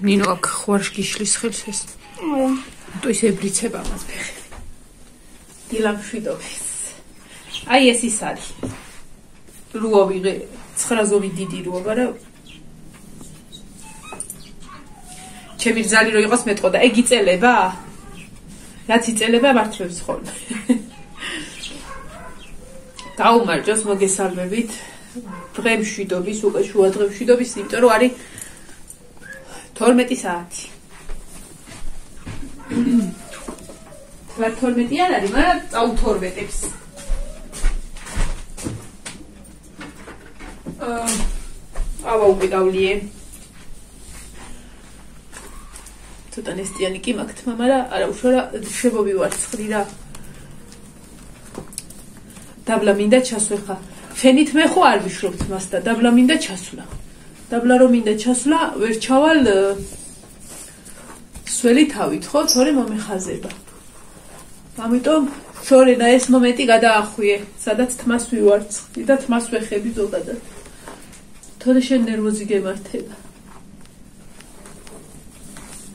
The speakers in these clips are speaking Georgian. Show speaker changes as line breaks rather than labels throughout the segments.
ნინო აქ ხوارში გიშლის ხელს ეს. თუ ისე ბრიცება მას ფეხი. დილამშვიდობის. აი ეს ის არის. რუა ვიღე 9 ზომი დიდი რუა, მაგრამ ჩემი ძალი რო იყოს მეტყო და ეგ იწელება? რაც იწელება მართლებს ხოლმე. დაუმარჯოს მოგესალმებით. დღემშვიდობის, უკვე შუა დღემშვიდობის, იმიტომ რომ არის 12 საათი. რა 12 არ არის, მაგრამ წაუთორმეტებს. ავა უკვე გავლიე. ცოტა ნესტიანი კი მაქვს, მაგრამ არა უშორა შემოვივარ ცხრი რა. დაბლა მინდა ჩასვლა ხა. ფენით მე ხო არ ვიშრობთ მას და დაბლა მინდა ჩასვლა. დაბლა რომ მინდა ჩასვლა, ვერ ჩავალ სველი თავით, ხო? თორე მომეხაზება. ამიტომ შორენა ეს მომენტი გადაახვიე, სადაც თმას ვივარცხდი და თმას ვეხები ზოგადად. თორე შენ ნერვოზი გემართება.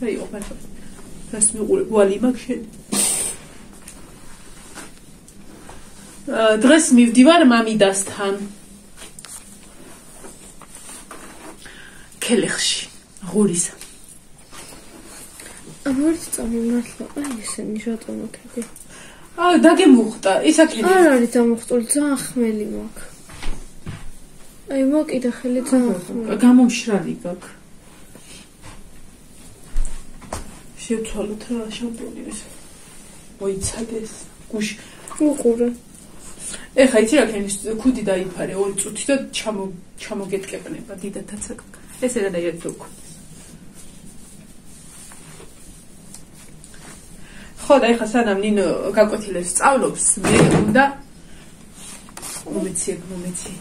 აი, ოღონდ რას მიყურე, გვალი მაქვს შენ. დღეს მივდივარ მამიდასთან. კელეხში, ღურისა.
ამერც წამიმართლა, აი ესენი რატომ მოქედი?
დაგემუხტა, ისაკენი.
არ არის დამუხტული, ძალიან ხმელი მაქვს. აი მოკიდა ხელი ძალიან ხმელი.
გამომშრალი გაქვს. შევცვალოთ რა შამპუნი ეს. მოიცადეს, გუში.
უყურე.
ეხა იცი რა ქენის ქუდი დაიფარე 2 წუთი და ჩამოგეტკეპნება დიდათაც აქ. ეს ერთადერთი დოქუნს. ხო და ეხა სანამ ნინო გაკვეთილებს სწავლობს, მე უნდა მომეცი.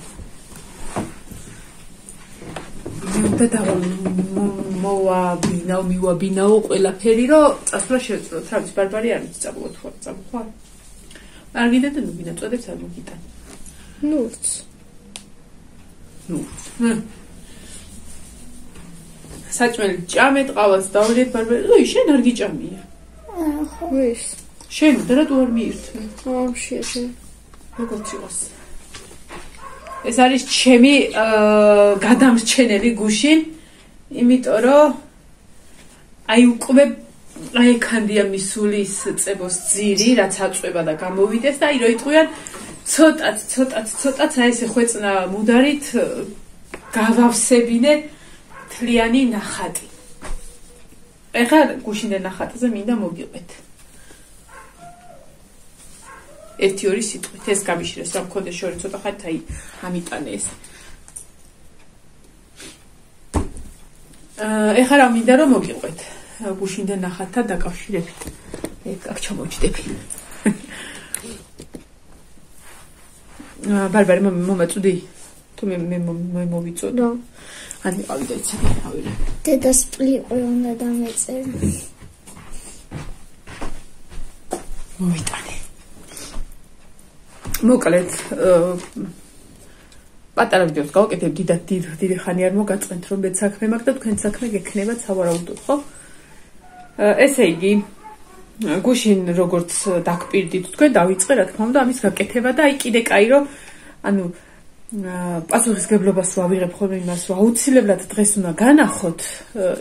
და მოვაბინაო ყველაფერი, რომ წასვლა შევწროთ. რა ვიცი, ბარბარი არ ვიცი წამოვთ ხო? არ გიდეთ და ნუბინა წოდებს არ მოგიტან.
ნურც.
საჭმელი ჭამეთ, ყავას დავლიეთ ბარბარი. ой, შენ არ გიჭამია.
ხო. ვის?
შენ და რატო არ მიირთმე?
შენ.
როგორც იყოს. ეს არის ჩემი გადამრჩენელი გუშინ, იმიტომ რომ აი უკვე აი ქანდია მისული ის წებოს ძირი, რაც აწვება და გამოვიდეს და აი რო იტყვიან ცოტაც აი ესე ხვეწნა მუდარით გავავსებინე თლიანი ნახატი. ეხლა გუშინდე ნახატზე მინდა მოგიყვეთ. 1-2 სიტყვით ეს გამიშრეს, რომ მქონდეს შორი ცოტა ხართ აი ამიტანე ეს. ეხლა რა მინდა რომ მოგიყვეთ. გუშინდე ნახატთან დაკავშირებით. აქ ჩამოვჭდები. ბარბარი მომაწუდი? თუ მე მოვიწოდო?
რა.
ან ვიყავი და იცი, ავირე.
დედას პლიყვი უნდა დამეწერ.
მოვიტანე. მოკლედ პატარა ვიდეოს გავაკეთებ, დიდი ხანი არ მოგაწყენთ, რომ მეც საქმე მაქვს და თქვენ საქმე გექნება სავარაუდოდ, ხო? ესე იგი, გუშინ როგორც დაგპირდით, თქვენ დავიწყე რა თქმა უნდა ამის გაკეთება და აი კიდე კაი რომ ანუ პასუხისგებლობას ვავიღებ ხოლმე იმას, რომ აუცილებლად დღეს უნდა განახოთ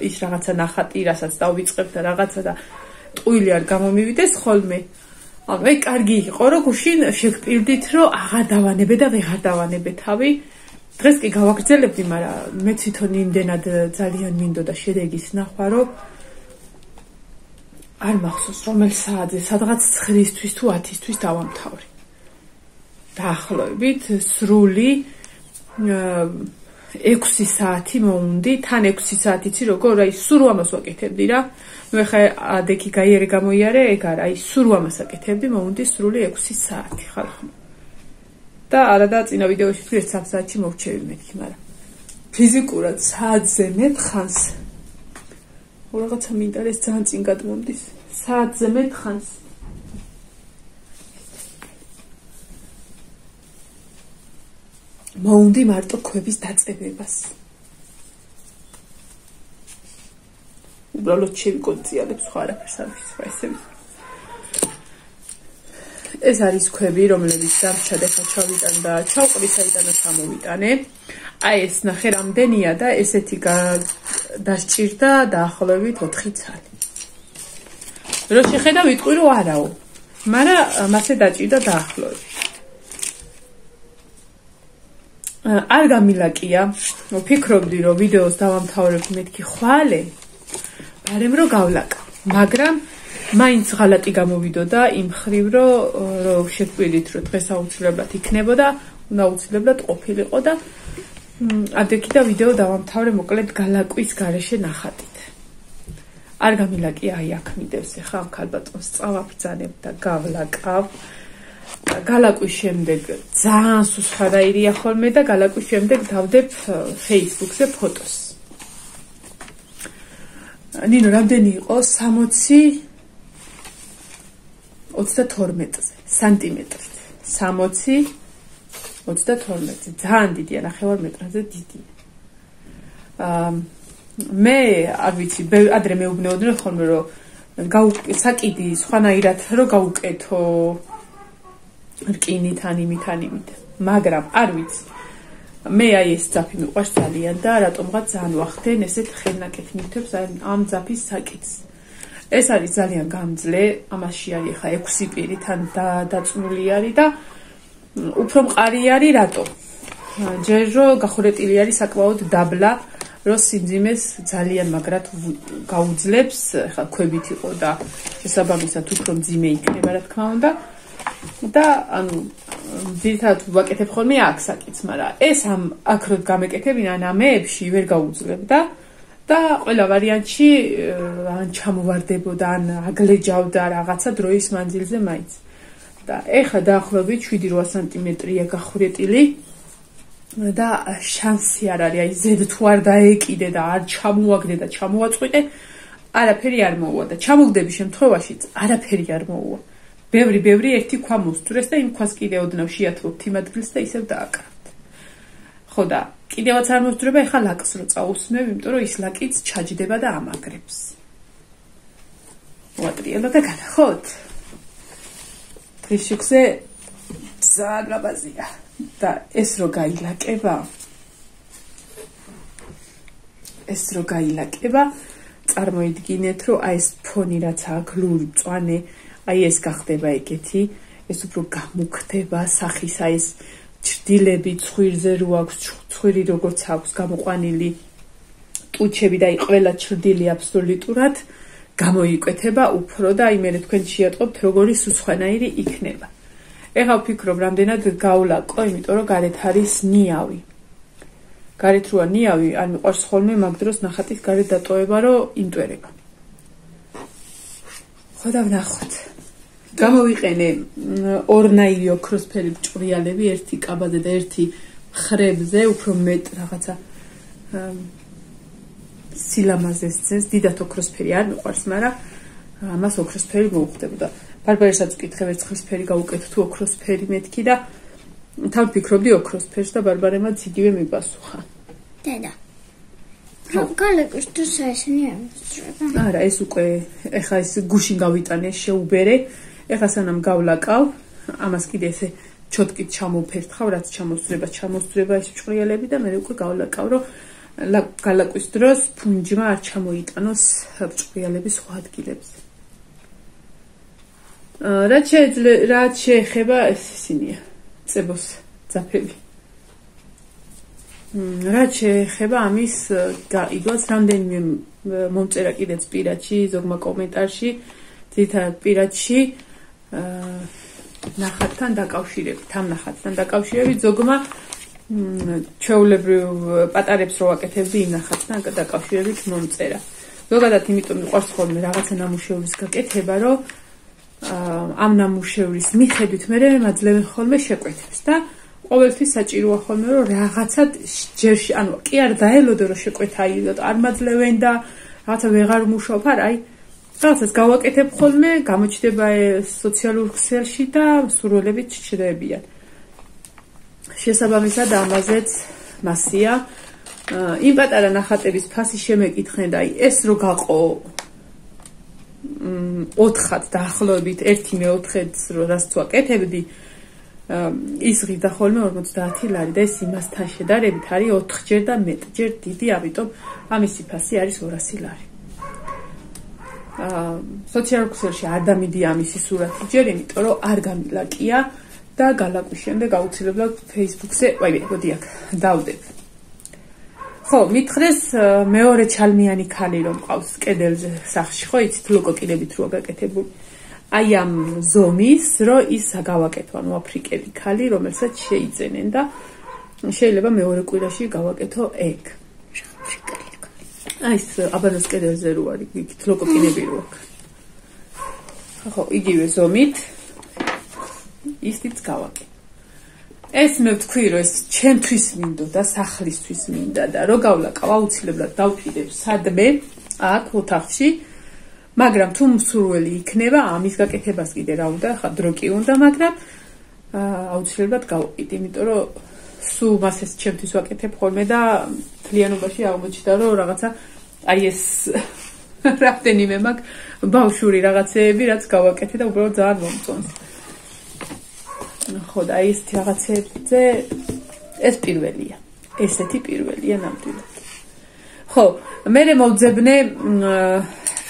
ის რაღაცა ნახატი, რასაც დავიწყებ და რაღაცა და ტყუილი არ გამომივიდეს ხოლმე. ანუ აი კარგი იყო, რომ გუშინ შეგპირდით, რომ აღარ დავანებე და ვეღარ დავანებე თავი. დღეს კი გავაგრძელებდი, მაგრამ მე თვითონ იმდენად ძალიან მინდოდა შედეგის ნახვა, რომ არ მახსოვს რომელ საათზე, სადღაც 9-ისთვის თუ 10-ისთვის დავამთავრე. დაახლოებით სრული 6 საათი მოუნდი, თან 6 საათი იცი როგორ, აი სულ ამას ვაკეთებდი რა. ნუ ეხა ადექი გაიარე გამოიარე, ეგ არა, აი სულ ამას აკეთებდი, მოუნდი სრული 6 საათი ხალხო. და არა და წინა ვიდეოში თქვი 1 საათში მოვჩევი მეთქი, მაგრამ ფიზიკურად საათზე მეთხანს რაღაცა მინდა ეს ძალიან წინ გადმომდის. საათზე მეთხანს მოუნდი მარტო ქვების დაწებებას. უბრალოდ შევიკონციალებ, სხვა არაფერს არ ვიცი, ესე ეს არის ქვები, რომლებიც დამრჩად ახლა ჩავიტან და ჩავყრი საიდანაც ამოვიტანე. აი ეს ნახე რამდენია და ესეთი დასჭირდა დაახლოებით 4 ცალი. რო შეხედა ვიტყვი რომ არაო, მაგრამ მასე დაჭირდა დაახლოებით. არ გამილაკია, ვფიქრობდი რომ ვიდეოს დავამთავრებ მეთქი ხვალე, ბარემ რომ გავლაკა, მაგრამ მაინც ღალატი გამოვიდოდა იმ ხრივ რომ შეგვიდით რომ დღეს აუცილებლად იქნებოდა, უნდა აუცილებლად ყოფილიყო და ადრექი და ვიდეო დავამთავრე მოკლედ გალაკვის გარეშე ნახატით. არ გამილაკია, აი აქ მიდევს ახლა ამ ქალბატონს წავაბრძანებ და გავლაკავ. გალაკვის შემდეგ ძალიან სუსხადაირია ხოლმე და გალაკვის შემდეგ დავდებ Facebook-ზე ფოტოს. ნინო, რამდენი იყო? 32 სანტიმეტრით. 60-32. ძალიან დიდია, 9 მეტრზე დიდია. მე არ ვიცი, ადრე მეუბნეოდნენ ხოლმე რომ საკიდი სხვანაირად რომ გაუკეთო რკინით ან იმით, მაგრამ არ ვიცი. მე აი ეს ძაფი მიყვარს ძალიან და რატომღაც ძალიან ვახდენ ესეთ ხელნაკეთ ნივთებს ამ ძაფის საკიდს. ეს არის ძალიან გამძლე, ამაში არის ხა 6 პირი თან დაწნული არის და უფრო მყარი არის რატო? ჯერ რომ გახურეტილი არის საკმაოდ დაბლა, რომ სიმძიმეს ძალიან მაგრად გაუძლებს, ხა ქვებით იყო და შესაბამისად უფრო მძიმე იქნება რა თქმა უნდა. და ანუ ძირითადად ვაკეთებ ხოლმე აქ საკიდს, მაგრამ ეს აქ რო გამეკეთებინან ამეებში ვერ გაუძლებდა და ყველა ვარიანტში ან ჩამოვარდებოდა, ან აგლეჯავდა რაღაცა დროის მანძილზე მაინც. და ეხლა დაახლოებით 7-8 სანტიმეტრია გახურეტილი და შანსი არ არის, აი ზედ თუ არ დაეკიდე და არ ჩამოაგდე და ჩამოაწყვიტე, არაფერი არ მოუვა და ჩამოგდების შემთხვევაშიც არაფერი არ მოუვა. ბევრი ერთი ქვა მოსწრეს და იმ ქვას კიდევ ოდნავ შეათოვებთ იმ ადგილს და ისევ დააკრავთ. ხო და კიდევაც არ მოსწრება, ეხლა ლაკს რო წაუსმევ, იმიტომ რომ ის ლაკიც ჩაჯდება და ამაგრებს. ვატრიალო და განახოთ. დღის შუქზე ძალიან ლაბაზია და ეს რო გაილაკება, წარმოიდგინეთ, რომ აი ეს ფონი რაც აქვს გლური მწვანე, აი ეს გახდება ეგეთი, ეს უფრო გამუქდება სახის, აი ეს ჭრდილები ცხვირზე რო აქვს, ცხვირი როგორც აქვს გამოყვანილი ტუჩები და აი ყველა ჭრდილი აბსოლუტურად გამოიკვეთება უფრო და აი მე თქვენ შეატყობთ როგორი სუცხვანაირი იქნება. ეხლა ვფიქრობ რამდენად გავლაკო, იმიტომ რომ გარეთ არის ნიავი. გარეთ როა ნიავი, არ მიყვარს ხოლმე მაგ დროს ნახატის გარეთ დატოვება, რომ იმტვერება. ხო და ვნახოთ. გამოვიყენე ორნაირი ოქროსფერი ჭვრიალები, ერთი კაბაზე და ერთი ხრებზე, უფრო მეტ რაღაცა სილამაზეს ძეს, დიდად ოქროსფერი არ მიყვარს, მაგრამ ამას ოქროსფერი მოუხდებოდა. ბარბარესაც ვკითხე, ვერცხლისფერი გაუკეთე თუ ოქროსფერი მეთქი და თან ვფიქრობდი ოქროსფერს და ბარბარემა იგივე მიპასუხა.
დედა. გალაკვის დროს ესენი არ მოსწრება.
არა, ეს უკვე ეხა ეს გუშინ გავიტანე, შეუბერე. ეხლა სანამ გავლაკავ, ამას კიდე ესე ჩოტკით ჩამოვფერთხავ, რაც ჩამოსწრება ეს ჭვრიალები და მე უკვე გავლაკავ, რომ გალაკვის დროს ფუნჯმა არ ჩამოიტანოს ჭვრიალები სხვა ადგილებზე. რაც შეეხება ეს ისინია, წებოს ძაფები. რაც შეეხება ამის გაიგოს, რამდენიმე მომწერა კიდეც პირადში, ზოგმა კომენტარში, ძირითადად პირადში ნახატთან დაკავშირებით, ზოგმა ჩვეულებრივ პატარებს რო ვაკეთებდი იმ ნახატთან დაკავშირებით მომწერა. ზოგადად იმიტომ მიყვარს ხოლმე რაღაცა ნამუშევრის გაკეთება, რომ ამ ნამუშევრის მიხედვით მე მაძლევენ ხოლმე შეკვეთებს და ყოველთვის საჭიროა ხოლმე რომ რაღაცა ჯერში, ანუ კი არ დაელოდო რომ შეკვეთა არ მაძლევენ და რაღაცა ვეღარ მუშაობ, არა, აი რაღაცას გავაკეთებ ხოლმე, გამოჩნდება სოციალურ ქსელში და სურვილებით ჩრდებიან. შესაბამისად ამაზეც მასია იმ პატარა ნახატების ფასი შემეკითხენ და ეს რო გაყო 4-ად დაახლოებით 1/4-ს რო რას ვაკეთებდი ის ღირდა ხოლმე 50 ლარი და ეს იმასთან შედარებით არის 4-ჯერ და მეტჯერ დიდი, ამიტომ ამისი ფასი არის 200 ლარი. სოციალურ ქსელში არ დამიდი ამისი სურათი ჯერ, იმიტომ რომ არ გამილაკია და გალაკვის შემდეგ აუცილებლად Facebook-ზე, მოდი აქ დავდებ. ხო, მითხრეს მეორე ჩალმიანი ქალი რომ ყავს კედელზე სახში, ხო, იცით ლოკოკინებით რო გაკეთებული. აი ამ ზომის, რომ ის გავაკეთო, ანუ აფრიკელი ქალი, რომელსაც შეიძენენ და შეიძლება მეორე კვირაში გავაკეთო ეგ. აფრიკელი ქალი. აი ეს აბანოს კედელზე რო არის, იქით ლოკოკინები რო აქვს. ხო, იგივე ზომით ისიც გავაკეთე. ეს მე ვთქვი, რომ ეს ჩემთვის მინდოდა, სახლისთვის მინდა და რო გავლაკავ, აუცილებლად დავკიდებ სადმე აქ ოთახში, მაგრამ თუ მსურველი იქნება, ამის გაკეთებას კიდე რა უნდა, ხა დრო კი უნდა, მაგრამ აუცილებლად გავყიდე, იმიტომ რომ სულ მას ეს ჩემთვის ვაკეთებ ხოლმე და თლიანობაში აღმოჩნდა, რომ რაღაცა აი ეს რამდენიმე მაქვს ბავშვური რაღაცეები, რაც გავაკეთე და უბრალოდ ძალიან მომწონს. ხო და აი ეს რაღაცებზე ეს პირველია. ესეთი პირველია ნამდვილად. ხო, მე მოვძებნე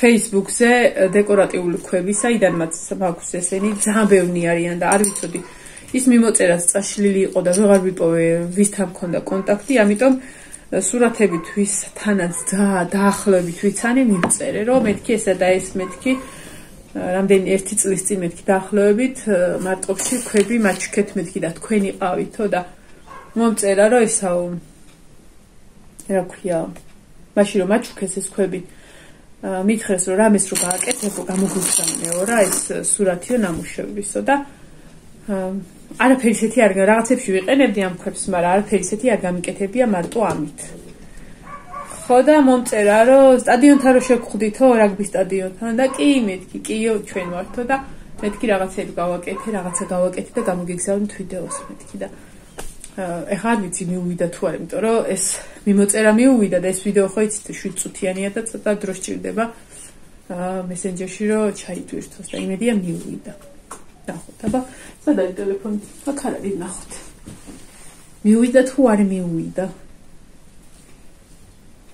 Facebook-ზე დეკორატიული ქვები, საიდანაც მაქვს ესენი, ძალიან ბევრი არიან და არ ვიცოდი. ის მიმოწერას წაშლილი იყო და ვეღარ ვიპოვე ვისთან მქონდა კონტაქტი, ამიტომ სურათებით ვისთანაც დაახლოებით ვიცანი მიმწერე, რომ მეთქი ესა და ეს მეთქი რამდენი 1 წლის წინ მეთქი დაახლოებით მარტყოფში ქვები მაჩქეთ მეთქი და თქვენი ყავითო და მომწერა რომ ესაო რა ქვია მაშინ რომ მაჩქეს ეს ქვები მითხრეს რომ რამეს რო გააკეთებო გამოგვიგზავნეო რა ეს სურათიო ნამუშევრისო და არაფერი ისეთი არ რაღაცებში ვიყენებდი ამ ქვებს, მაგრამ არაფერი ისეთი არ გამიკეთებია მარტო ამით. ხო და მომწერა რომ სტადიონთან რო შეგხვდითო რაგბის სტადიონთან და კი მეთქი კიო ჩვენ ვართო და მეთქი რაღაცები გავაკეთე, რაღაცა გავაკეთე და გამოგიგზავნით ვიდეოს მეთქი და ეხლა არ ვიცი მიუვიდა თუ არა, იმიტომ რომ ეს მიმოწერა მიუვიდა და ეს ვიდეო ხო იცით 7 წუთიანია და ცოტა დრო სჭირდება მესენჯერში რომ ჩაიტვირთოს და იმედია მიუვიდა. ნახოთ, აბა, სადაა ტელეფონი? აქ არ არის, ნახოთ. მიუვიდა თუ არ მიუვიდა?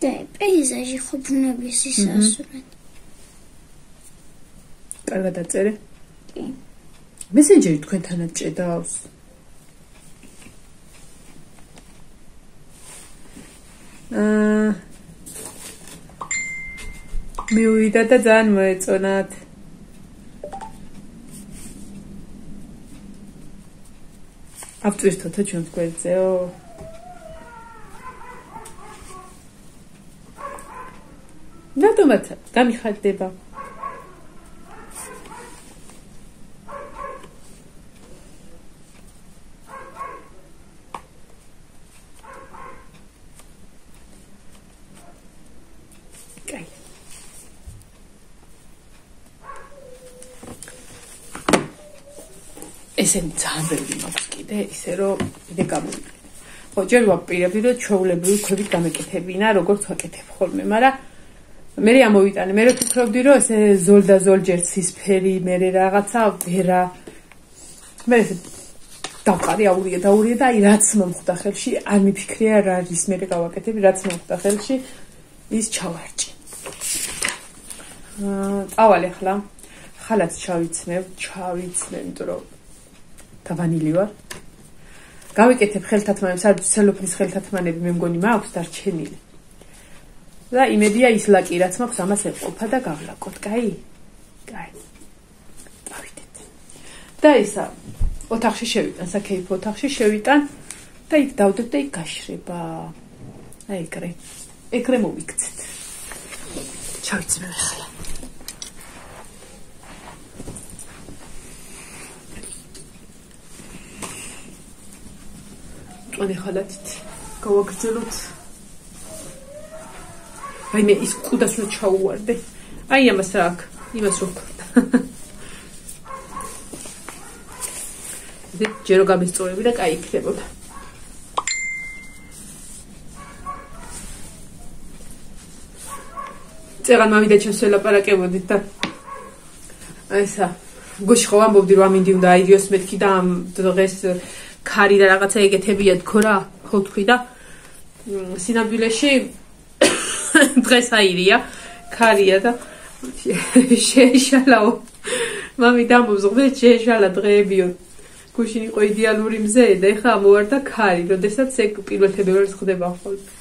და პეიზაჟი ხო ბუნების ისასურეთ.
კარგად დაწერე?
კი.
მესენჯერი თქვენთანაც ჭედავს? მიუვიდა და ძალიან მოეწონათ. ავწვირთოთო ჩვენს გვერდზეო. რატომაც გამიხარდება? კაი. ესენი ძალიან ბევრი მაქვს კიდე, ისე რომ კიდე გამოვიდა. ხო, ჯერ ვაპირებდი, რომ ჩვეულებრივი ქვებით გამეკეთებინა, როგორც ვაკეთებ ხოლმე, მაგრამ მე ამოვიტანე, მე ვფიქრობდი, რომ ესე ზოლ და ზოლ ჯერ ცისფერი, მე რაღაცა ვერა. მე დავყარი აურია და აი რაც მომხვდა ხელში, არ მიფიქრია რა ის მე გავაკეთები, რაც მომხვდა ხელში, ის ჩავარჭი. წავალ ახლა. ხალაც ჩავიცნებ, იმიტომ რომ დავანილი ვარ. გავიკეთებ ხელთათმანებს, არ ვიცი ცელოფნის ხელთათმანები მე მგონი მაქვს დარჩენილი. და იმედია ის ლაკი რაც მაქვს ამას ეყოფა და გავლაკოთ, კაი? კაი. დავიდეთ. და ისა ოთახში შევიტან, საკეიფო ოთახში შევიტან და იქ დავდებ და იქ გაშრება. აი ეგრე. ეგრე მოვიქცეთ. ჩავიცმე ახლა. მწვანე ხალათით გავაგრძელოთ. აი მე ის კუდას რო ჩაუვარდე. აი ამას რა აქ, იმას რო. ჯერო გამისწორები და კაი იქნებოდა. წეგან მამიდა ჩემს ველაპარაკებოდით და ესა გუშინ ხო ამბობდი რომ ამინდი უნდა აირიოს მეთქი და ამ დღეს ქარი და რაღაცა ეგეთებია თქო რა ხო თქვი და სინამდვილეში დღეს აირია ქარია და შეეშალაო მამი დამობს დღეს შეეშალა დღეებიო გუშინ იყო იდეალური მზე და ეხლა ამოვარდა ქარი როდესაც ეგ პირველ თებერვალს ხდება ხოლმე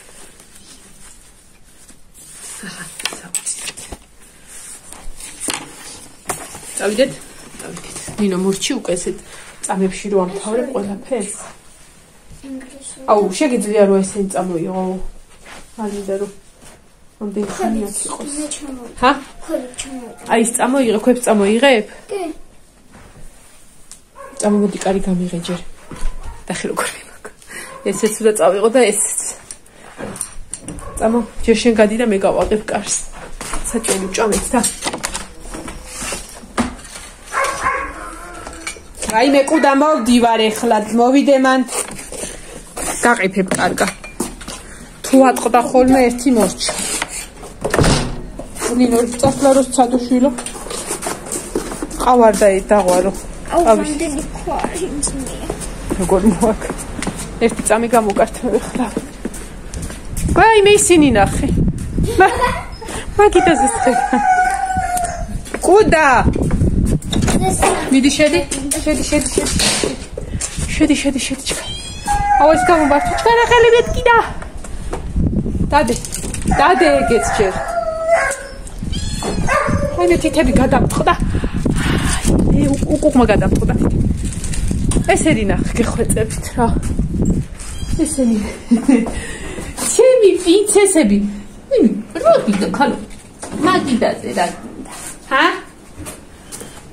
წავიდეთ ნინო მორჩი უკვე ესეთ წამებში რო ამთავრებ ყველაფერს აუ შეგიძლია რომ ესენი წამოიღო მაგიდა რომ ამდენი ხანიაც იყოს ჰა აი ეს წამოიღე ქვებს წამოიღებ კი წამომოდი კარი გამიღე ჯერ და ხე როგორ მემაგ ესეც უნდა წავიღო და ესეც წამო ჯერ შენ გადი და მე გავაყებ კარს საჭმელი ვჭამეთ და აი მე კუდა მოვდივარ ეხლა მოვიდე მან გაყიფებ კარგა თუ ატყდა ხოლმე ერთი მორჩა ნინო წასვლაროს ცადუშვილო ყავარ და დაღვარო
ავამდელი ქვარი მზნია
როგორ მოაკ ერთი წამი გამოგართმევ ეხლა ვაი მე ისინი ნახე მაგიტას ეს ხება კუდა მიდი შედი ჩქა აუ ეს გამომართო ჩქარა ხელი მეთკიდა დადე ეგეც ჯერ აი მე თითები გადამწყდა აი უკუღმა გადამწყდა ესენი ნახე გეხვეწებთ რა ესენი ჩემი პრინცესები რა გიდა ხალო მაგიდაზე რა ჰა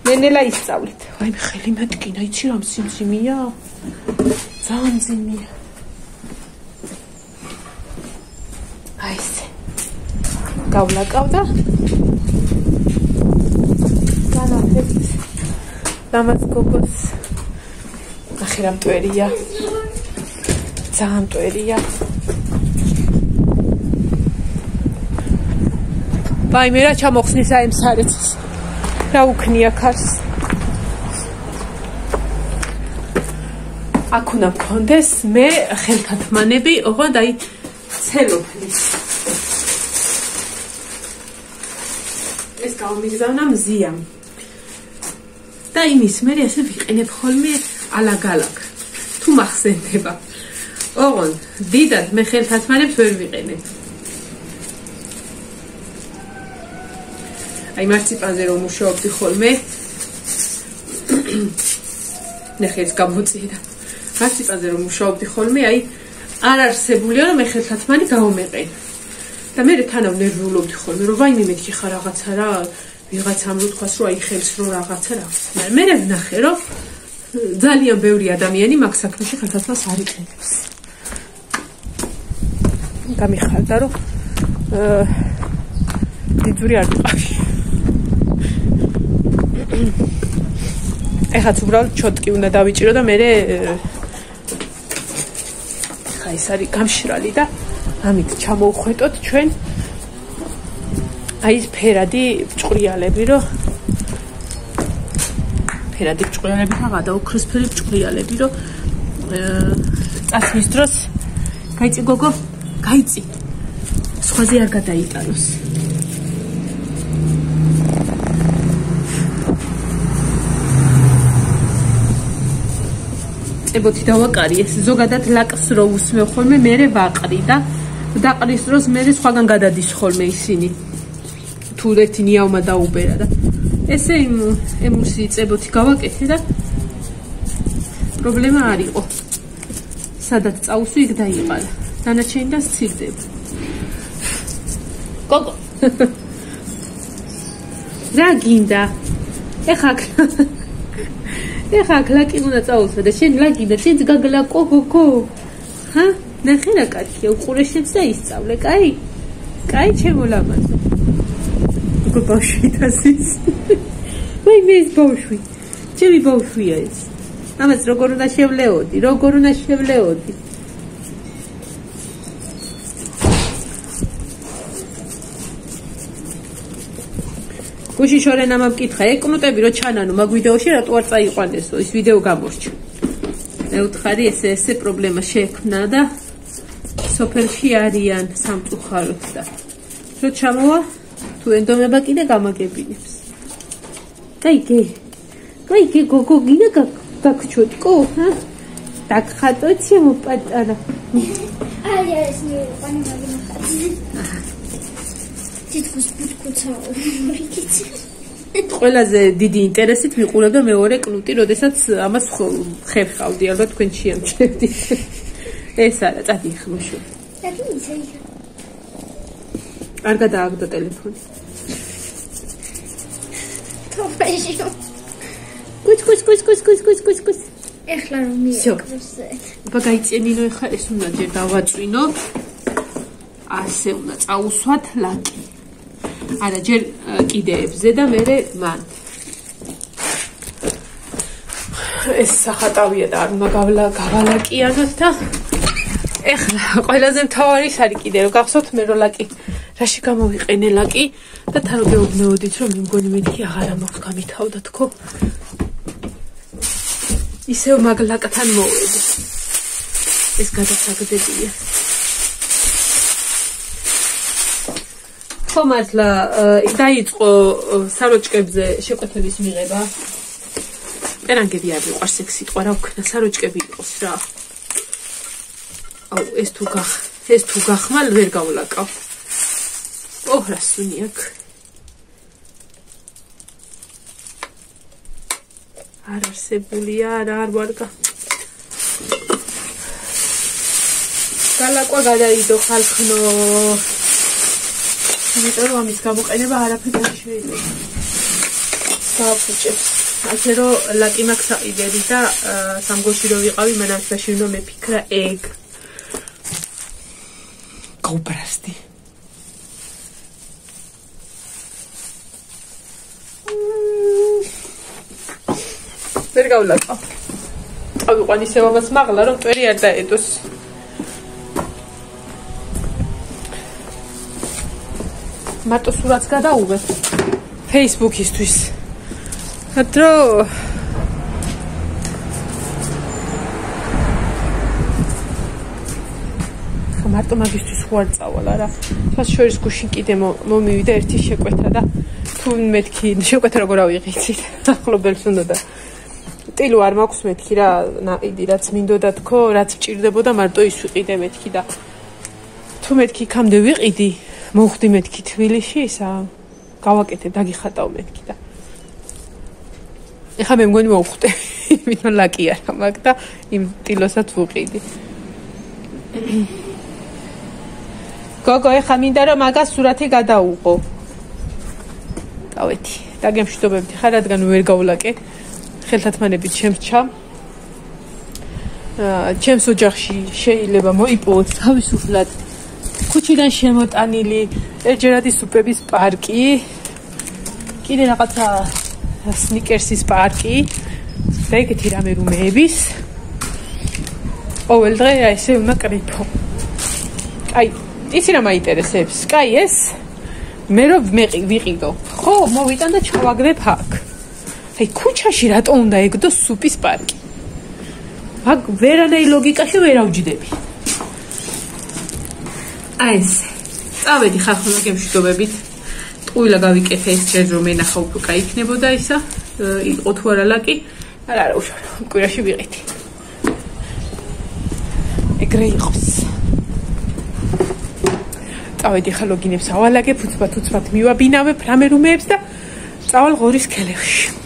მენელა ისწავლეთ აი მე ხელი მეთკინა იცი რა სიმსიმია ძალიან მძიმეა აი ესე გავლაკავდა განაფებთ დამაც გოგოს ნახე რა მტვერია ძალიან მტვერია ვაი მე რა ჩამოხსნის აი ამ სარეცის რა უქნია ქარს აქ უნდა მქონდეს მე ხელთათმანები ოღონდ აი ცელოფნის ეს გამიგზავნა მზია და იმის მე ესე ვიყენებ ხოლმე ალაგ-ალაგ თუ მახსენდება ოღონდ დიდად მე ხელთათმანებს ვერ ვიყენებ აი მარციპანზე რომ მუშაობდი ხოლმე ნახე ეს გამოწირა მარციპანზე რომ მუშაობდი ხოლმე აი არ არსებულია რომ მე ხელთათმანი გავომეყენ და მე თანავ ნერვიულობდი ხოლმე რომ ვაიმე მეთქი ხარ რაღაცა რა ვიღაცამ რო თქვას რომ აი ხელს რო რაღაცა რა მე ვნახე რომ ძალიან ბევრი ადამიანი მაგ საქმეში ხელთათმანს არ იყენებს გამიხარდა რომ დიდური არ ვიყავი ეხაც უბრალოდ ჩოტკი უნდა დავიჭირო და მე ხა ეს არის გამშრალი და ამით ჩამოვხვეტოთ ჩვენ აი ეს ფერადი ჭყრიალები რომ ფერადი ჭყრიალები და გადაუქროსფერი ჭყრიალები რომ წასვლის დროს გაიწი გოგო გაიწი სხვაზე არ გადაიტანოს ებოთი დავაკარი ეს ზოგადად ლაკს რო უსმევ ხოლმე მე ვაყრი და დაყრის დროს მე სხვაგან გადადის ხოლმე ისინი თუ ერთი ნიავმა დაუბერა და ესე ემულსი წებოთი გავაკეთე და პრობლემა არ იყო სადაც წავუსვი იქ დაიყარა დანარჩენი და სცირდება გოგო რა გინდა ეხა კლაკი უნდა წავუსვა და შენ ლაგიდა შენც გაგლაკო გოგო ჰა ნახე რა კაცია უყურეშეც და ისწავლე კაი ჩემო ლამაზო გოგო ბავშვი დასის ვაი მე ეს ბავშვი ჩემი ბავშვია ეს ამას როგორ უნდა შევლეოდი გუში შორენა მომკითხა ეკნუტები რო ჩანანო მაგ ვიდეოში რატო არ წაიყვანესო ის ვიდეო გამორჩა მე უთხარი ესე პრობლემა შეექმნა და სოფელში არიან სამწუხაროდ და რო ჩამოვა თუ ენდომება კიდე გამაგებინებს კაი გოგო გინდა გაქჩოტკო ჰა დაგხატოჩი მოპატარა
აი ეს მიყანი მაგინახა თითქოს ბუთკუცაა
ყველაზე დიდი ინტერესით მიყურებდა მეორე კნუტი, როდესაც ამას ხერხავდი, ალბათ თქვენ შეამჩნევდი. ეს არა, წადი ხმოშო.
წადი ისე.
არ გადააგდო ტელეფონი.
თოფეშო.
კუც.
ეხლა რომ მიეკროსე.
ბაგაიწენინო ეხა ეს უნდა ჯერ დავაწვინო. ასე უნდა წაუსვათ ლაკი. არა ჯერ კიდეებზე და მერე მან ეს სახატავია და არ უნდა გავალაკიანოთ და ეხლა ყველაზე მთავარი ის არის კიდე რომ გახსოვთ მე რო ლაკი რაში გამოვიყენე ლაკი და თან გეუბნეოდით რომ მიმგონი მეთქი აღარა მაქვს გამითავდა თქო ისევ მაგ ლაკთან მოვედი ეს გადასაგდებია ხო მართლა დაიწყო საროჭკებზე შეკვეთების მიღება. პერანგები არ მიყვარს ეგ სიტყვა რა ვქნა საროჭკები იყოს რა. აუ ეს თუ გახმალ ვერ გავლაკავ. ოჰ რა სუნი აქ. არ არსებულია არ ვარგა. გალაკვა გადაიდო ხალხნო. იმიტომ რომ ამის გამოყენება არაფერი არ შეიძლება. საფუჭებს. ასე რომ ლაკი მაქვს აყიდები და სამგოში რო ვიყავი, მანამდეში უნდა მეფიქრა ეგ. გობრასტი. ვერ გავლაკავ. ავიყვან ისევ ამას მაღლა რომ წვერი არ დაედოს. მარტო სურათს გადაუვე Facebook-ისთვის. დრო მარტო მაგისთვის ხوار წავალ არა. თავს შორის გუშინ კიდე მომივიდა ერთი შეკვეთა და თუ მეთქი შეკვეთა როგორ ავიღიცით. ახლობელს უნდა და ტილო არ მაქვს მეთქი რა ნაყიდი რაც მინდოდა თქო, რაც მჭირდებოდა მარტო ის ვიყიდე მეთქი და თუ მეთქი იქამდე ვიყიდი მოვხდი მეთქი თბილისში ისა გავაკეთებ დაგიხატავ მეთქი და ეხა მე მგონი მოვხდე იმიტომ ლაკი არა მაგ და იმ ტილოსაც ვუყიდი გოგო ეხა მინდა რომ მაგას სურათი გადაუყო დავეთი დაგემშვიდობებდი ხარ რადგან ვერ გავლაკე ხელთათმანებით შემრჩა ჩემს ოჯახში შეიძლება მოიპოვოთ თავისუფლად ქუჩიდან შემოტანილი ერჯერადი სუპების პარკი კიდე რაღაცა სნიკერსის პარკი და ეგეთი რამე რუმეების ყოველ დღე ესე უნდა კრიფო აი იცი რა მაინტერესებს კაი ეს მე რომ ვიყიდო ხო მოვიტან და ჩავაგდებ აქ აი ქუჩაში რატო უნდა ეგდო სუპის პარკი მაგ ვერანაი ლოგიკაში ვერ ავჯდები აი ეს წავედი ხალხო გემშვიდობებით ტყუილა გავიკეთე ეს ჯერ რომ ენახა უფრო კაი იქნებოდა ისა იყო თუ არა ლაკი არა უშავ კვირაში ვიყეთი ეგრე იყოს წავედი ხალოგინებს ავალაგებ უცბად მივაბინავებ რამე რუმეებს და წავალ ღორის ქელებში